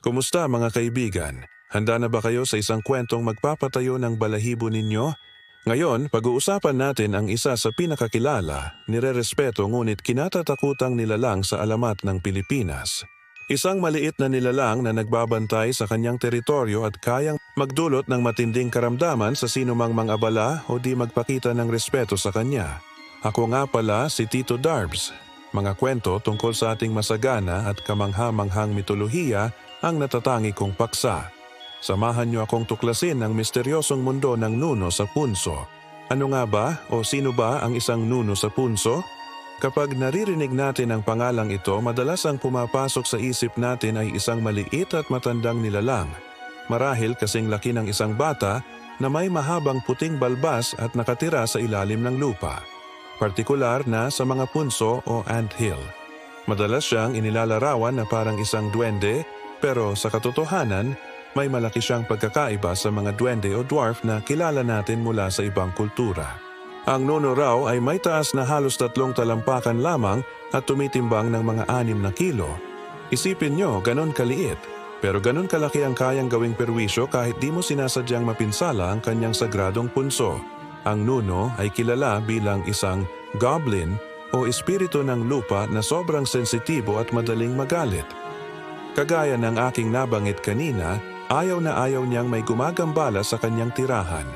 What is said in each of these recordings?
Kumusta mga kaibigan? Handa na ba kayo sa isang kwentong magpapatayo ng balahibo ninyo? Ngayon, pag-uusapan natin ang isa sa pinakakilala, nirerespeto ngunit kinatatakutang nilalang sa alamat ng Pilipinas. Isang maliit na nilalang na nagbabantay sa kanyang teritoryo at kayang magdulot ng matinding karamdaman sa sinumang mang-abala o di magpakita ng respeto sa kanya. Ako nga pala si Tito Darbs. Mga kwento tungkol sa ating masagana at kamangha-manghang mitolohiya ang natatangi kong paksa. Samahan niyo akong tuklasin ang misteryosong mundo ng Nuno sa Punso. Ano nga ba o sino ba ang isang Nuno sa Punso? Kapag naririnig natin ang pangalang ito, madalas ang pumapasok sa isip natin ay isang maliit at matandang nilalang. Marahil kasing laki ng isang bata na may mahabang puting balbas at nakatira sa ilalim ng lupa. Partikular na sa mga punso o anthill. Madalas siyang inilalarawan na parang isang duwende, pero sa katotohanan, may malaki siyang pagkakaiba sa mga duwende o dwarf na kilala natin mula sa ibang kultura. Ang Nuno raw ay may taas na halos 3 talampakan lamang at tumitimbang ng mga 6 na kilo. Isipin nyo, ganon kaliit. Pero ganon kalaki ang kayang gawing perwisyo kahit di mo sinasadyang mapinsala ang kanyang sagradong punso. Ang Nuno ay kilala bilang isang goblin o espiritu ng lupa na sobrang sensitibo at madaling magalit. Kagaya ng aking nabanggit kanina, ayaw na ayaw niyang may gumagambala sa kanyang tirahan.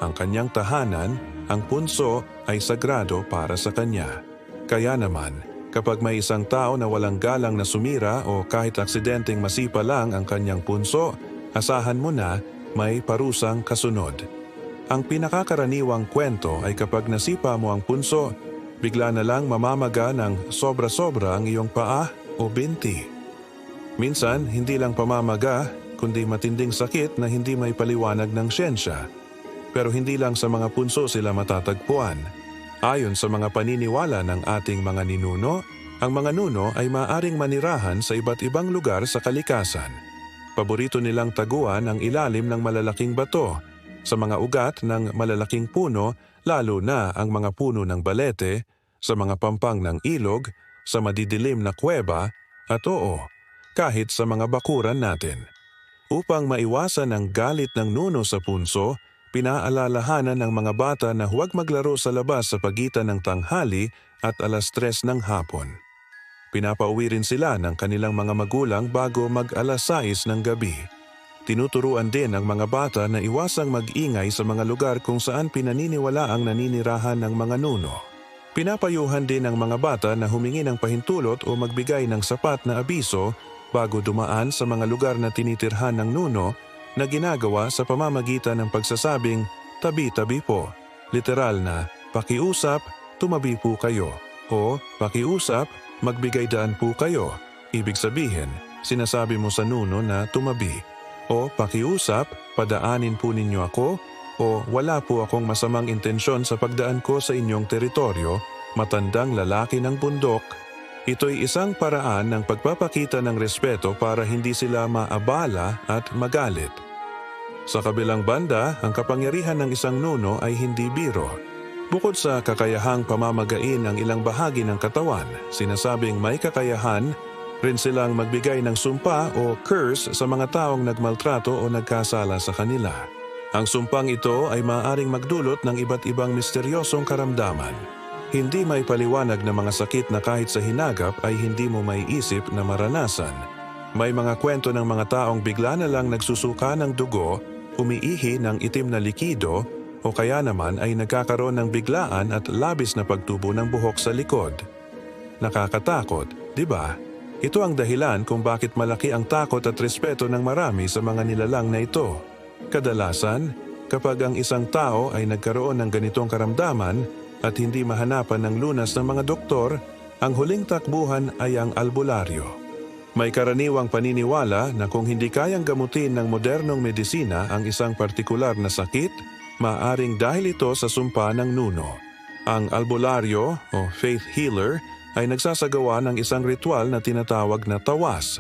Ang kanyang tahanan, ang punso, ay sagrado para sa kanya. Kaya naman, kapag may isang tao na walang galang na sumira o kahit aksidenteng masipa lang ang kanyang punso, asahan mo na may parusang kasunod. Ang pinakakaraniwang kwento ay kapag nasipa mo ang punso, bigla na lang mamamaga ng sobra-sobra ang iyong paa o binti. Minsan, hindi lang pamamaga, kundi matinding sakit na hindi may paliwanag ng siyensya. Pero hindi lang sa mga punso sila matatagpuan. Ayon sa mga paniniwala ng ating mga ninuno, ang mga nuno ay maaring manirahan sa iba't ibang lugar sa kalikasan. Paborito nilang taguan ang ilalim ng malalaking bato, sa mga ugat ng malalaking puno, lalo na ang mga puno ng balete, sa mga pampang ng ilog, sa madidilim na kuweba, at kahit sa mga bakuran natin. Upang maiwasan ang galit ng nuno sa punso, pinaalalahanan ng mga bata na huwag maglaro sa labas sa pagitan ng tanghali at 3:00 ng hapon. Pinapauwi rin sila ng kanilang mga magulang bago mag 6:00 ng gabi. Tinuturuan din ang mga bata na iwasang mag-ingay sa mga lugar kung saan pinaniniwala ang naninirahan ng mga nuno. Pinapayuhan din ang mga bata na humingi ng pahintulot o magbigay ng sapat na abiso bago dumaan sa mga lugar na tinitirhan ng nuno na ginagawa sa pamamagitan ng pagsasabing, "Tabi-tabi po." Literal na, "Pakiusap, tumabi po kayo." O, "Pakiusap, magbigay daan po kayo." Ibig sabihin, sinasabi mo sa nuno na tumabi. O, "Pakiusap, padaanin po ninyo ako." O, "Wala po akong masamang intensyon sa pagdaan ko sa inyong teritoryo, matandang lalaki ng bundok." Ito'y isang paraan ng pagpapakita ng respeto para hindi sila maabala at magalit. Sa kabilang banda, ang kapangyarihan ng isang nuno ay hindi biro. Bukod sa kakayahang pamamagain ang ilang bahagi ng katawan, sinasabing may kakayahan rin silang magbigay ng sumpa o curse sa mga taong nagmaltrato o nagkasala sa kanila. Ang sumpang ito ay maaaring magdulot ng iba't ibang misteryosong karamdaman. Hindi may paliwanag na mga sakit na kahit sa hinagap ay hindi mo maiisip na maranasan. May mga kwento ng mga taong bigla na lang nagsusuka ng dugo, umiihi ng itim na likido, o kaya naman ay nagkakaroon ng biglaan at labis na pagtubo ng buhok sa likod. Nakakatakot, di ba? Ito ang dahilan kung bakit malaki ang takot at respeto ng marami sa mga nilalang na ito. Kadalasan, kapag ang isang tao ay nagkaroon ng ganitong karamdaman, at hindi mahanapan ng lunas ng mga doktor, ang huling takbuhan ay ang albularyo. May karaniwang paniniwala na kung hindi kayang gamutin ng modernong medisina ang isang partikular na sakit, maaring dahil ito sa sumpa ng nuno. Ang albularyo o faith healer ay nagsasagawa ng isang ritual na tinatawag na tawas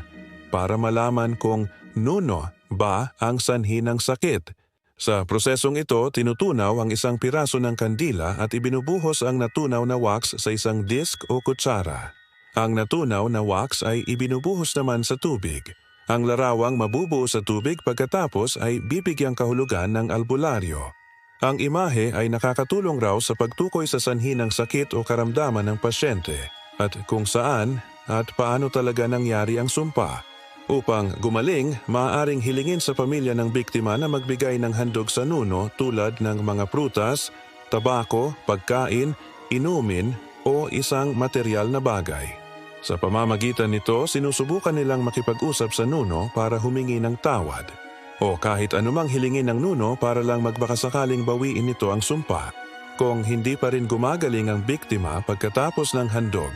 para malaman kung nuno ba ang sanhi ng sakit. Sa prosesong ito, tinutunaw ang isang piraso ng kandila at ibinubuhos ang natunaw na wax sa isang disk o kutsara. Ang natunaw na wax ay ibinubuhos naman sa tubig. Ang larawang mabubuo sa tubig pagkatapos ay bibigyang kahulugan ng albularyo. Ang imahe ay nakakatulong raw sa pagtukoy sa sanhi ng sakit o karamdaman ng pasyente at kung saan at paano talaga nangyari ang sumpa. Upang gumaling, maaaring hilingin sa pamilya ng biktima na magbigay ng handog sa nuno tulad ng mga prutas, tabako, pagkain, inumin o isang material na bagay. Sa pamamagitan nito, sinusubukan nilang makipag-usap sa nuno para humingi ng tawad o kahit anumang hilingin ng nuno para lang magbakasakaling bawiin nito ang sumpa. Kung hindi pa rin gumagaling ang biktima pagkatapos ng handog,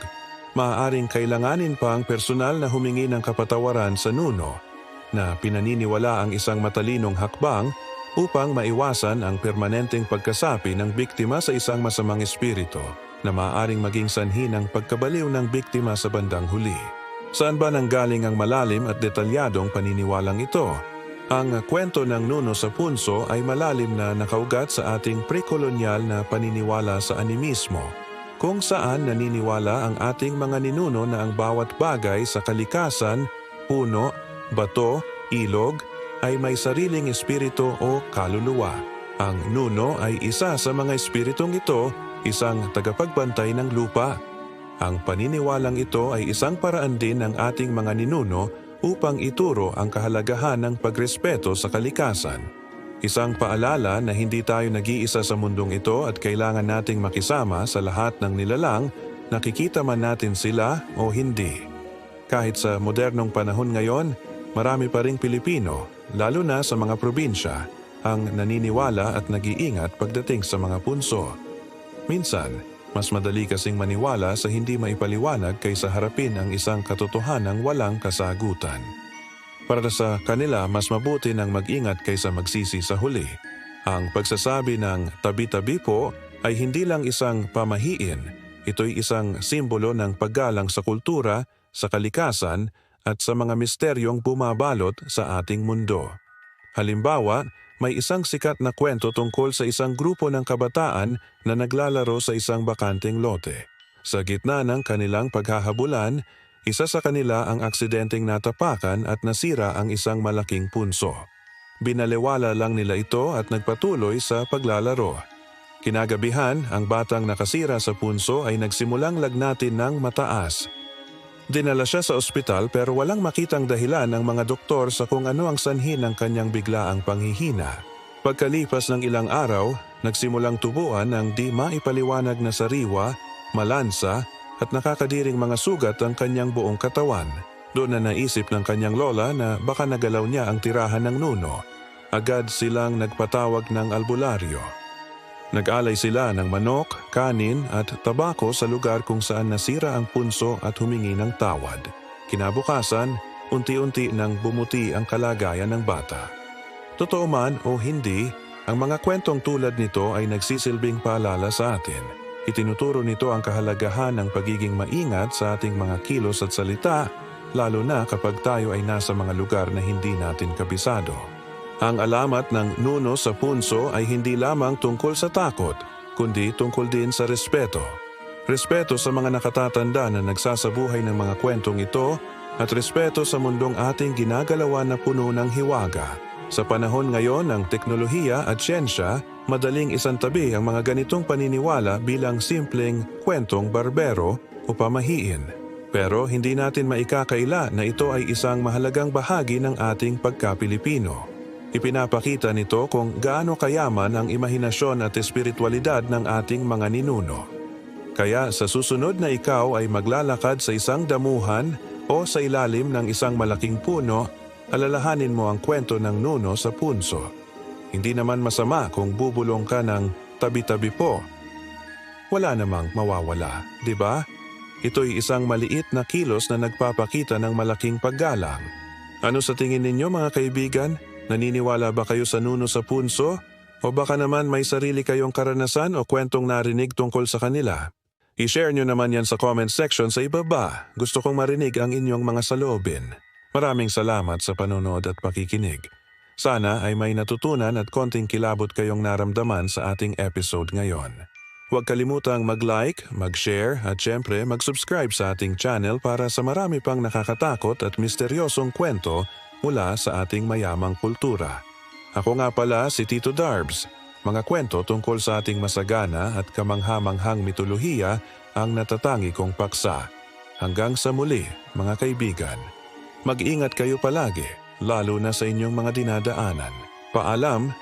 maaaring kailanganin pa ang personal na humingi ng kapatawaran sa nuno na pinaniniwala ang isang matalinong hakbang upang maiwasan ang permanenteng pagkasapi ng biktima sa isang masamang espiritu na maaaring maging sanhi ng pagkabaliw ng biktima sa bandang huli. Saan ba nanggaling ang malalim at detalyadong paniniwalang ito? Ang kwento ng nuno sa punso ay malalim na nakaugat sa ating prekolonyal na paniniwala sa animismo, kung saan naniniwala ang ating mga ninuno na ang bawat bagay sa kalikasan, puno, bato, ilog, ay may sariling espiritu o kaluluwa. Ang nuno ay isa sa mga espiritong ito, isang tagapagbantay ng lupa. Ang paniniwalang ito ay isang paraan din ng ating mga ninuno upang ituro ang kahalagahan ng pagrespeto sa kalikasan. Isang paalala na hindi tayo nag-iisa sa mundong ito at kailangan nating makisama sa lahat ng nilalang, nakikita man natin sila o hindi. Kahit sa modernong panahon ngayon, marami pa ring Pilipino, lalo na sa mga probinsya, ang naniniwala at nag-iingat pagdating sa mga punso. Minsan, mas madali kasing maniwala sa hindi maipaliwanag kaysa harapin ang isang katotohanang walang kasagutan. Para sa kanila, mas mabuti nang mag-ingat kaysa magsisi sa huli. Ang pagsasabi ng tabi-tabi po ay hindi lang isang pamahiin, ito'y isang simbolo ng paggalang sa kultura, sa kalikasan at sa mga misteryong bumabalot sa ating mundo. Halimbawa, may isang sikat na kwento tungkol sa isang grupo ng kabataan na naglalaro sa isang bakanteng lote. Sa gitna ng kanilang paghahabulan, isa sa kanila ang aksidenteng natapakan at nasira ang isang malaking punso. Binaliwala lang nila ito at nagpatuloy sa paglalaro. Kinagabihan, ang batang nakasira sa punso ay nagsimulang lagnatin ng mataas. Dinala siya sa ospital pero walang makitang dahilan ng mga doktor sa kung ano ang sanhi ng kanyang biglaang panghihina. Pagkalipas ng ilang araw, nagsimulang tubuan ng di maipaliwanag na sariwa, malansa at nakakadiring mga sugat ang kanyang buong katawan. Doon na naisip ng kanyang lola na baka nagalaw niya ang tirahan ng nuno. Agad silang nagpatawag ng albularyo. Nag-alay sila ng manok, kanin at tabako sa lugar kung saan nasira ang punso at humingi ng tawad. Kinabukasan, unti-unti nang bumuti ang kalagayan ng bata. Totoo man o hindi, ang mga kwentong tulad nito ay nagsisilbing paalala sa atin. Itinuturo nito ang kahalagahan ng pagiging maingat sa ating mga kilos at salita, lalo na kapag tayo ay nasa mga lugar na hindi natin kabisado. Ang alamat ng nuno sa punso ay hindi lamang tungkol sa takot, kundi tungkol din sa respeto. Respeto sa mga nakatatanda na nagsasabuhay ng mga kwentong ito at respeto sa mundong ating ginagalawan na puno ng hiwaga. Sa panahon ngayon ng teknolohiya at siyensya, madaling isantabi ang mga ganitong paniniwala bilang simpleng kwentong barbero o pamahiin. Pero hindi natin maikakaila na ito ay isang mahalagang bahagi ng ating pagka-Pilipino. Ipinapakita nito kung gaano kayaman ang imahinasyon at espiritualidad ng ating mga ninuno. Kaya sa susunod na ikaw ay maglalakad sa isang damuhan o sa ilalim ng isang malaking puno, alalahanin mo ang kwento ng nuno sa punso. Hindi naman masama kung bubulong ka ng tabi-tabi po. Wala namang mawawala, di ba? Ito'y isang maliit na kilos na nagpapakita ng malaking paggalang. Ano sa tingin ninyo mga kaibigan? Naniniwala ba kayo sa nuno sa punso? O baka naman may sarili kayong karanasan o kwentong narinig tungkol sa kanila? I-share nyo naman yan sa comment section sa ibaba. Gusto kong marinig ang inyong mga saloobin. Maraming salamat sa panonood at pakikinig. Sana ay may natutunan at konting kilabot kayong naramdaman sa ating episode ngayon. Huwag kalimutang mag-like, mag-share at syempre mag-subscribe sa ating channel para sa marami pang nakakatakot at misteryosong kwento mula sa ating mayamang kultura. Ako nga pala si Tito Darbs. Mga kwento tungkol sa ating masagana at kamanghamanghang mitolohiya ang natatangi kong paksa. Hanggang sa muli, mga kaibigan. Mag-ingat kayo palagi, lalo na sa inyong mga dinadaanan. Paalam!